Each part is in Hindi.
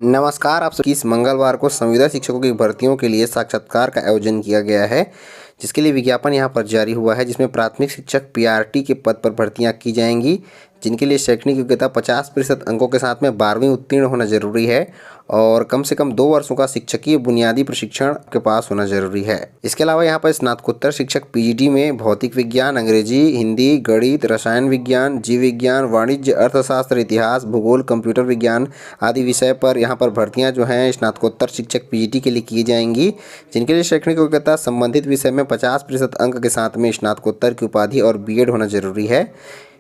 नमस्कार। आप सभी इस मंगलवार को संविदा शिक्षकों की भर्तियों के लिए साक्षात्कार का आयोजन किया गया है, जिसके लिए विज्ञापन यहाँ पर जारी हुआ है, जिसमें प्राथमिक शिक्षक पीआरटी के पद पर भर्तियाँ की जाएंगी, जिनके लिए शैक्षणिक योग्यता 50% अंकों के साथ में 12वीं उत्तीर्ण होना जरूरी है और कम से कम 2 वर्षों का शिक्षकीय बुनियादी प्रशिक्षण के पास होना जरूरी है। इसके अलावा यहाँ पर स्नातकोत्तर शिक्षक पीजीटी में भौतिक विज्ञान, अंग्रेजी, हिंदी, गणित, रसायन विज्ञान, जीव विज्ञान, वाणिज्य, अर्थशास्त्र, इतिहास, भूगोल, कंप्यूटर विज्ञान आदि विषय पर यहाँ पर भर्तियाँ जो हैं स्नातकोत्तर शिक्षक पीजीटी के लिए की जाएंगी, जिनके लिए शैक्षणिक योग्यता संबंधित विषय में 50% अंक के साथ में स्नातकोत्तर की उपाधि और बीएड होना जरूरी है।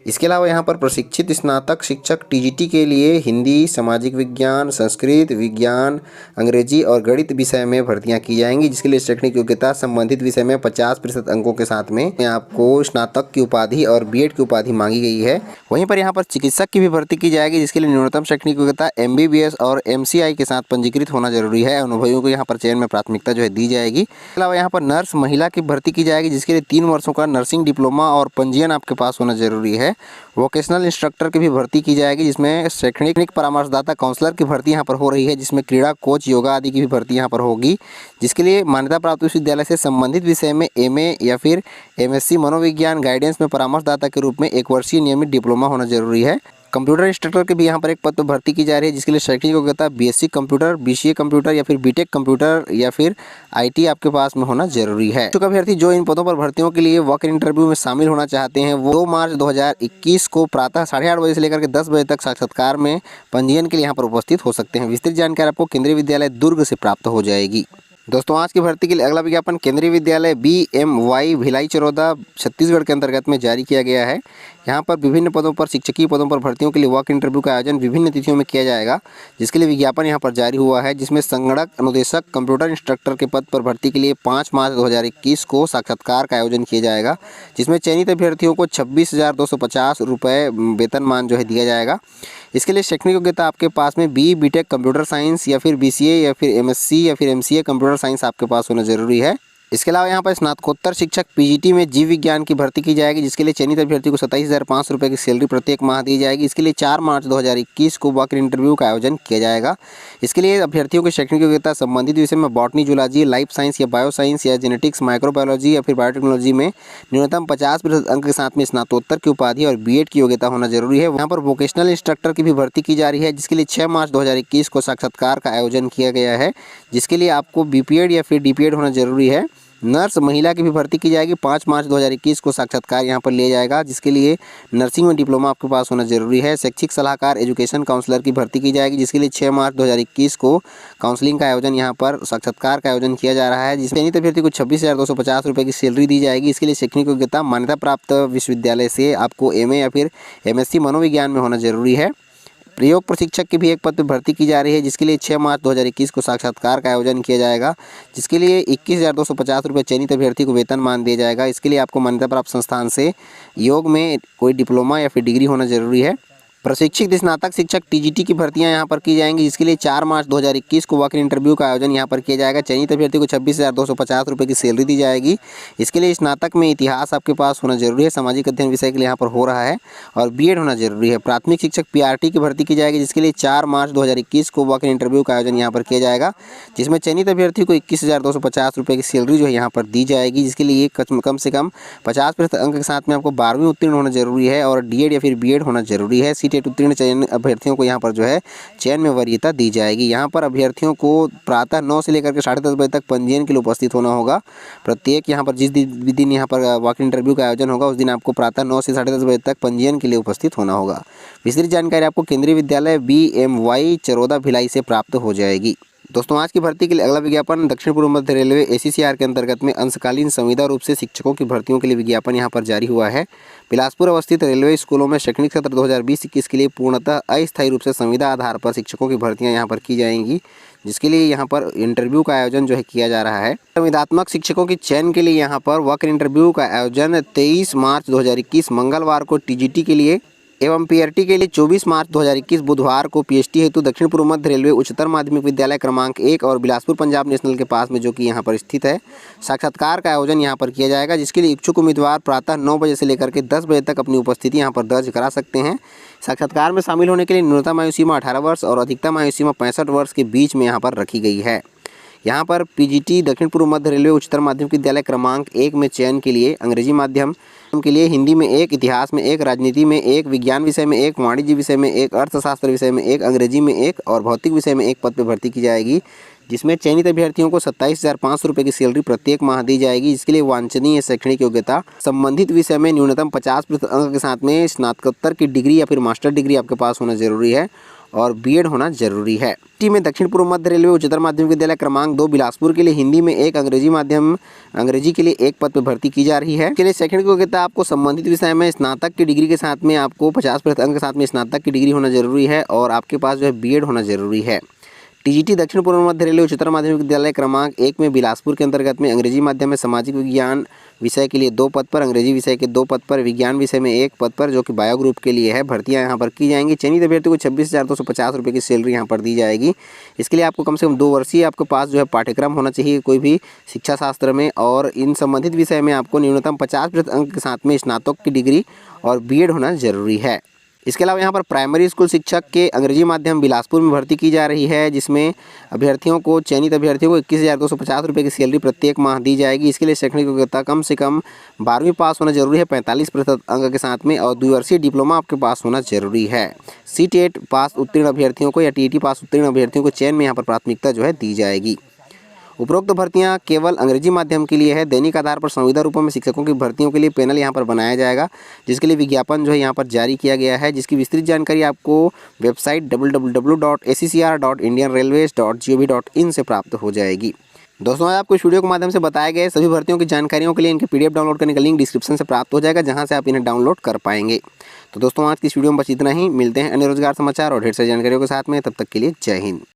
इसके अलावा यहाँ पर प्रशिक्षित स्नातक शिक्षक टीजीटी के लिए हिंदी, सामाजिक विज्ञान, संस्कृत, विज्ञान, अंग्रेजी और गणित विषय में भर्तियां की जाएंगी, जिसके लिए शैक्षणिक योग्यता संबंधित विषय में 50% अंकों के साथ में आपको स्नातक की उपाधि और बीएड की उपाधि मांगी गई है। वहीं पर यहाँ पर चिकित्सक की भी भर्ती की जाएगी, जिसके लिए न्यूनतम शैक्षणिक योग्यता एमबीबीएस और एमसीआई के साथ पंजीकृत होना जरूरी है। अनुभवियों को यहाँ पर चयन में प्राथमिकता जो है दी जाएगी। इसके अलावा यहाँ पर नर्स महिला की भर्ती की जाएगी, जिसके लिए 3 वर्षों का नर्सिंग डिप्लोमा और पंजीयन आपके पास होना जरूरी है। वोकेशनल इंस्ट्रक्टर की भी भर्ती की जाएगी, जिसमें शैक्षणिक परामर्शदाता काउंसलर की भर्ती यहाँ पर हो रही है, जिसमें क्रीड़ा कोच, योगा आदि की भी भर्ती यहाँ पर होगी, जिसके लिए मान्यता प्राप्त विश्वविद्यालय से संबंधित विषय में एमए या फिर एमएससी मनोविज्ञान गाइडेंस में परामर्शदाता के रूप में 1 वर्षीय नियमित डिप्लोमा होना जरूरी है। कंप्यूटर इंस्ट्रक्टर की भी यहाँ पर एक पद पर भर्ती की जा रही है, जिसके लिए शैक्षणिक योग्यता बीएससी कंप्यूटर, बीसीए कंप्यूटर या फिर बीटेक कंप्यूटर या फिर आईटी आपके पास में होना जरूरी है। इच्छुक अभ्यर्थी जो इन पदों पर भर्तियों के लिए वॉक इन इंटरव्यू में शामिल होना चाहते हैं, वो 2 मार्च 2021 को प्रातः 8:30 बजे से लेकर के 10 बजे तक साक्षात्कार में पंजीयन के लिए यहाँ पर उपस्थित हो सकते हैं। विस्तृत जानकारी आपको केंद्रीय विद्यालय दुर्ग से प्राप्त हो जाएगी। दोस्तों, आज की भर्ती के लिए अगला विज्ञापन केंद्रीय विद्यालय BMY भिलाई चरौदा छत्तीसगढ़ के अंतर्गत में जारी किया गया है। यहाँ पर विभिन्न पदों पर शिक्षकीय पदों पर भर्तियों के लिए वॉक इंटरव्यू का आयोजन विभिन्न तिथियों में किया जाएगा, जिसके लिए विज्ञापन यहाँ पर जारी हुआ है, जिसमें संगणक अनुदेशक कंप्यूटर इंस्ट्रक्टर के पद पर भर्ती के लिए 5 मार्च 2021 को साक्षात्कार का आयोजन किया जाएगा, जिसमें चयनित अभ्यर्थियों को 26,250 रुपये वेतनमान जो है दिया जाएगा। इसके लिए शैक्षणिक योग्यता आपके पास में बीटेक कंप्यूटर साइंस या फिर BCA या फिर MSc या फिर MCA कंप्यूटर साइंस आपके पास होना जरूरी है। इसके अलावा यहाँ पर स्नातकोत्तर शिक्षक पीजीटी में जीव विज्ञान की भर्ती की जाएगी, जिसके लिए चयनित अभ्यर्थी को 27,500 रुपये की सैलरी प्रत्येक माह दी जाएगी। इसके लिए 4 मार्च 2021 को वॉक इन इंटरव्यू का आयोजन किया जाएगा। इसके लिए अभ्यर्थियों की शैक्षणिक योग्यता संबंधित विषय में बॉटनी, जूलॉजी, लाइफ साइंस या बायो साइंस या जेनेटिक्स, माइक्रोबायोलॉजी या फिर बायोटेक्नोलॉजी में न्यूनतम 50% अंक के साथ में स्नातकोत्तर की उपाधि और बीएड की योग्यता होना जरूरी है। यहाँ पर वोकेशनल इंस्ट्रक्टर की भी भर्ती की जा रही है, जिसके लिए 6 मार्च 2021 को साक्षात्कार का आयोजन किया गया है, जिसके लिए आपको बीपीएड या फिर डीपीएड होना जरूरी है। नर्स महिला की भी भर्ती की जाएगी, 5 मार्च 2021 को साक्षात्कार यहाँ पर लिया जाएगा, जिसके लिए नर्सिंग में डिप्लोमा आपके पास होना जरूरी है। शैक्षिक सलाहकार एजुकेशन काउंसलर की भर्ती की जाएगी, जिसके लिए 6 मार्च 2021 को काउंसलिंग का आयोजन यहाँ पर साक्षात्कार का आयोजन किया जा रहा है, जिसमें चयनित अभ्यर्थी को 26,250 रुपये की सैलरी दी जाएगी। इसके लिए शैक्षणिक योग्यता मान्यता प्राप्त विश्वविद्यालय से आपको एमए या फिर एमएससी मनोविज्ञान में होना जरूरी है। प्रयोग प्रशिक्षक की भी एक पद पर भर्ती की जा रही है, जिसके लिए 6 मार्च 2021 को साक्षात्कार का आयोजन किया जाएगा, जिसके लिए 21,250 रुपये चयनित अभ्यर्थी को वेतनमान दिया जाएगा। इसके लिए आपको मान्यता प्राप्त संस्थान से योग में कोई डिप्लोमा या फिर डिग्री होना जरूरी है। प्रशिक्षित स्नातक शिक्षक टीजीटी की भर्तियां यहाँ पर की जाएंगी, जिसके लिए 4 मार्च 2021 को वॉक इन इंटरव्यू का आयोजन यहाँ पर किया जाएगा। चयनित अभ्यर्थी को 26,250 रुपये की सैलरी दी जाएगी। इसके लिए स्नातक में इतिहास आपके पास होना जरूरी है, सामाजिक अध्ययन विषय के लिए यहाँ पर हो रहा है, और बीएड होना जरूरी है। प्राथमिक शिक्षक पीआरटी की भर्ती की जाएगी, जिसके लिए 4 मार्च 2021 को वॉक इन इंटरव्यू का आयोजन यहाँ पर किया जाएगा, जिसमें चयनित अभ्यर्थी को 21,250 रुपये की सैलरी जो है यहाँ पर दी जाएगी, जिसके लिए कम से कम 50% अंक के साथ में आपको 12वीं उत्तीर्ण होना जरूरी है और डीएड या फिर बीएड होना जरूरी है। सीटेट उत्तीर्ण चयन अभ्यर्थियों को यहाँ पर जो है चयन में वरीयता दी जाएगी। यहाँ पर अभ्यर्थियों को प्रातः 9 से लेकर के 10:30 बजे तक पंजीयन के लिए उपस्थित होना होगा। प्रत्येक यहाँ पर जिस दिन यहाँ पर वॉक इन इंटरव्यू का आयोजन होगा, उस दिन आपको प्रातः 9 से 10:30 बजे तक पंजीयन के लिए उपस्थित होना होगा। विस्तृत जानकारी आपको केंद्रीय विद्यालय BMY चरौदा भिलाई से प्राप्त हो जाएगी। दोस्तों, आज की भर्ती के लिए अगला विज्ञापन दक्षिण पूर्व मध्य रेलवे ACCR के अंतर्गत में अंशकालीन संविदा रूप से शिक्षकों की भर्तियों के लिए विज्ञापन यहाँ पर जारी हुआ है। बिलासपुर अवस्थित रेलवे स्कूलों में शैक्षणिक सत्र 2020-21 के लिए पूर्णतः अस्थायी रूप से संविदा आधार पर शिक्षकों की भर्तियाँ यहाँ पर की जाएंगी, जिसके लिए यहाँ पर इंटरव्यू का आयोजन जो है किया जा रहा है। संविदात्मक शिक्षकों के चयन के लिए यहाँ पर वॉक इन इंटरव्यू का आयोजन 23 मार्च 2021 मंगलवार को टीजीटी के लिए एवं पीआरटी के लिए 24 मार्च 2021 बुधवार को पीएचटी हेतु दक्षिण पूर्व मध्य रेलवे उच्चतर माध्यमिक विद्यालय क्रमांक 1 और बिलासपुर पंजाब नेशनल के पास में जो कि यहाँ पर स्थित है, साक्षात्कार का आयोजन यहाँ पर किया जाएगा, जिसके लिए इच्छुक उम्मीदवार प्रातः 9 बजे से लेकर के 10 बजे तक अपनी उपस्थिति यहाँ पर दर्ज करा सकते हैं। साक्षात्कार में शामिल होने के लिए न्यूनतम आयु सीमा 18 वर्ष और अधिकतम आयु सीमा 65 वर्ष के बीच में यहाँ पर रखी गई है। यहाँ पर पीजीटी दक्षिण पूर्व मध्य रेलवे उच्चतर माध्यमिक विद्यालय क्रमांक 1 में चयन के लिए अंग्रेजी माध्यम के लिए हिंदी में 1, इतिहास में 1, राजनीति में 1, विज्ञान विषय में 1, वाणिज्य विषय में 1, अर्थशास्त्र विषय में 1, अंग्रेजी में 1 और भौतिक विषय में 1 पद पर भर्ती की जाएगी, जिसमें चयनित अभ्यर्थियों को 27,500 रुपये की सैलरी प्रत्येक माह दी जाएगी। इसके लिए वांछनीय शैक्षणिक योग्यता संबंधित विषय में न्यूनतम 50% अंक के साथ में स्नातकोत्तर की डिग्री या फिर मास्टर डिग्री आपके पास होना जरूरी है और बीएड होना जरूरी है। टी में दक्षिण पूर्व मध्य रेलवे उच्चतर माध्यमिक विद्यालय क्रमांक 2 बिलासपुर के लिए हिंदी में 1, अंग्रेजी के लिए 1 पद पर भर्ती की जा रही है। इसके लिए शैक्षणिक योग्यता आपको संबंधित विषय में स्नातक की डिग्री के साथ में आपको 50% अंक के साथ में स्नातक की डिग्री होना जरूरी है और आपके पास जो है बीएड होना जरूरी है। टीजीटी दक्षिण पूर्व मध्य रेलवे उच्चतर माध्यमिक विद्यालय क्रमांक 1 में बिलासपुर के अंतर्गत में अंग्रेजी माध्यम में सामाजिक विज्ञान विषय के लिए 2 पद पर, अंग्रेजी विषय के 2 पद पर, विज्ञान विषय में 1 पद पर जो कि बायो ग्रुप के लिए है, भर्तियां यहाँ पर की जाएंगी। चयनित अभ्यर्थी को 26,250 रुपये की सैलरी यहाँ पर दी जाएगी। इसके लिए आपको कम से कम 2 वर्षीय आपके पास जो है पाठ्यक्रम होना चाहिए कोई भी शिक्षा शास्त्र में और इन संबंधित विषय में आपको न्यूनतम 50% अंक के साथ में स्नातक की डिग्री और बीएड होना जरूरी है। इसके अलावा यहाँ पर प्राइमरी स्कूल शिक्षक के अंग्रेजी माध्यम बिलासपुर में भर्ती की जा रही है, जिसमें चयनित अभ्यर्थियों को 21,250 रुपये की सैलरी प्रत्येक माह दी जाएगी। इसके लिए शैक्षणिक योग्यता कम से कम 12वीं पास होना जरूरी है 45% अंक के साथ में और द्विवर्षीय डिप्लोमा आपके पास होना जरूरी है। CTET पास उत्तीर्ण अभ्यर्थियों को या TET पास उत्तीर्ण अभ्यर्थियों को चयन में यहाँ पर प्राथमिकता जो है दी जाएगी। उपरोक्त भर्तियां केवल अंग्रेजी माध्यम के लिए है। दैनिक आधार पर संविदा रूपों में शिक्षकों की भर्तियों के लिए पैनल यहां पर बनाया जाएगा, जिसके लिए विज्ञापन जो है यहां पर जारी किया गया है, जिसकी विस्तृत जानकारी आपको वेबसाइट www.accr.indianrailways.gov.in से प्राप्त हो जाएगी। दोस्तों, आज आपको इस वीडियो के माध्यम से बताए गए सभी भर्तियों की जानकारियों के लिए इनके PDF डाउनलोड करने का लिंक डिस्क्रिप्शन से प्राप्त हो जाएगा, जहां से आप इन्हें डाउनलोड कर पाएंगे। तो दोस्तों, आज की इस वीडियो में बस इतना ही। मिलते हैं अन्य रोजगार समाचार और ढेर सारी जानकारियों के साथ में। तब तक के लिए जय हिंद।